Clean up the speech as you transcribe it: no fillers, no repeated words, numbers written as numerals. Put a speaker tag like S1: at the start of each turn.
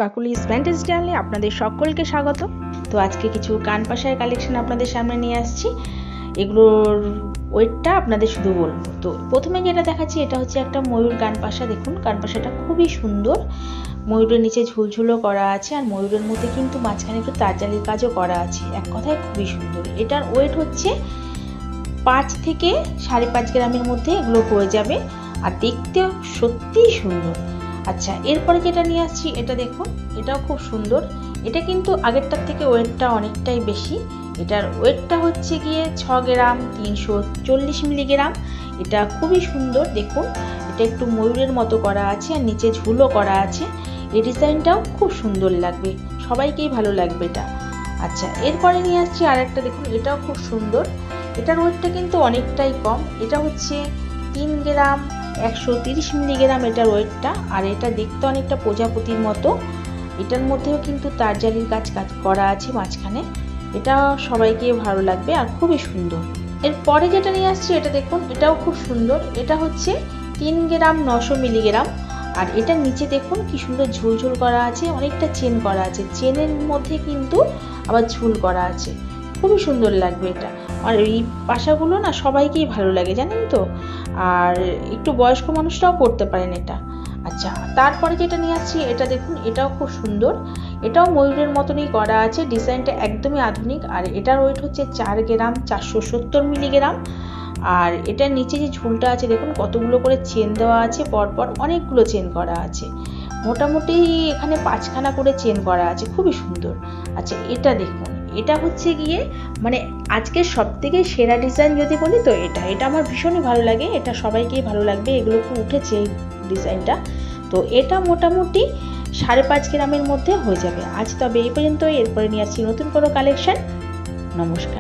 S1: Kokkalis Vantage স্টাইলে আপনাদের সকলকে স্বাগত। তো আজকে কিছু কানপাশার কালেকশন আপনাদের সামনে নিয়ে আসছি। এগুলোর ওয়েটটা আপনাদের শুধু বলবো। তো প্রথমে যেটা দেখাচ্ছি এটা হচ্ছে একটা ময়ূর কানপাশা। দেখুন কানপাশাটা খুবই সুন্দর, ময়ূরের নিচে ঝুলঝুলো করা আছে আর ময়ূরের মধ্যে কিন্তু মাঝখানে একটু তারজালির কাজও করা আছে। এক কথায় খুবই সুন্দর। এটার ওয়েট হচ্ছে 5 থেকে 5.5 গ্রামের মধ্যে এগুলো হয়ে যাবে আর দেখতেও সত্যিই সুন্দর। আচ্ছা, এরপরে যেটা নিয়ে আসছি এটা দেখুন, এটাও খুব সুন্দর। এটা কিন্তু আগেরটার থেকে ওয়েটটা অনেকটাই বেশি। এটার ওয়েটটা হচ্ছে গিয়ে 6 গ্রাম 340 মিলিগ্রাম। এটা খুবই সুন্দর। দেখুন এটা একটু ময়ূরের মতো করা আছে আর নিচে ঝুলো করা আছে। এই ডিজাইনটাও খুব সুন্দর লাগবে, সবাইকেই ভালো লাগবে এটা। আচ্ছা, এরপরে নিয়ে আসছি আর একটা। দেখুন এটাও খুব সুন্দর। এটার ওয়েটটা কিন্তু অনেকটাই কম। এটা হচ্ছে 3 গ্রাম 130 মিলিগ্রাম এটার ওয়েটটা। আর এটা দেখতে অনেকটা প্রজাপতির মতো। এটার মধ্যেও কিন্তু তারজালির কাজ করা আছে মাঝখানে। এটা সবাইকে ভালো লাগবে আর খুবই সুন্দর। এরপরে যেটা নিয়ে আসছি এটা দেখুন, এটাও খুব সুন্দর। এটা হচ্ছে 3 গ্রাম 900 মিলিগ্রাম। আর এটার নিচে দেখুন কি সুন্দর ঝুলঝুল করা আছে, অনেকটা চেন করা আছে। চেনের মধ্যে কিন্তু আবার ঝুল করা আছে, খুবই সুন্দর লাগবে এটা। আর এই পাশাগুলো না সবাইকেই ভালো লাগে, জানেন তো। আর একটু বয়স্ক মানুষরাও পরতে পারেন এটা। আচ্ছা, তারপরে যেটা নিয়ে আসছি এটা দেখুন, এটাও খুব সুন্দর। এটাও ময়ূরের মতনই করা আছে, ডিজাইনটা একদমই আধুনিক। আর এটার ওয়েট হচ্ছে 4 গ্রাম 470 মিলিগ্রাম। আর এটার নিচে যে ঝুলটা আছে দেখুন কতগুলো করে চেন দেওয়া আছে, পরপর অনেকগুলো চেন করা আছে। মোটামুটি এখানে 5খানা করে চেন করা আছে, খুবই সুন্দর। আচ্ছা, এটা দেখুন, এটা হচ্ছে গিয়ে মানে আজকের সব থেকে সেরা ডিজাইন যদি বলি তো এটা আমার ভীষণই ভালো লাগে। এটা সবাইকেই ভালো লাগবে, এগুলো খুব উঠেছে এই ডিজাইনটা। তো এটা মোটামুটি 5.5 গ্রামের মধ্যে হয়ে যাবে। আজ তবে এই পর্যন্ত। এরপরে নিয়ে আসছি নতুন কোনো কালেকশন। নমস্কার।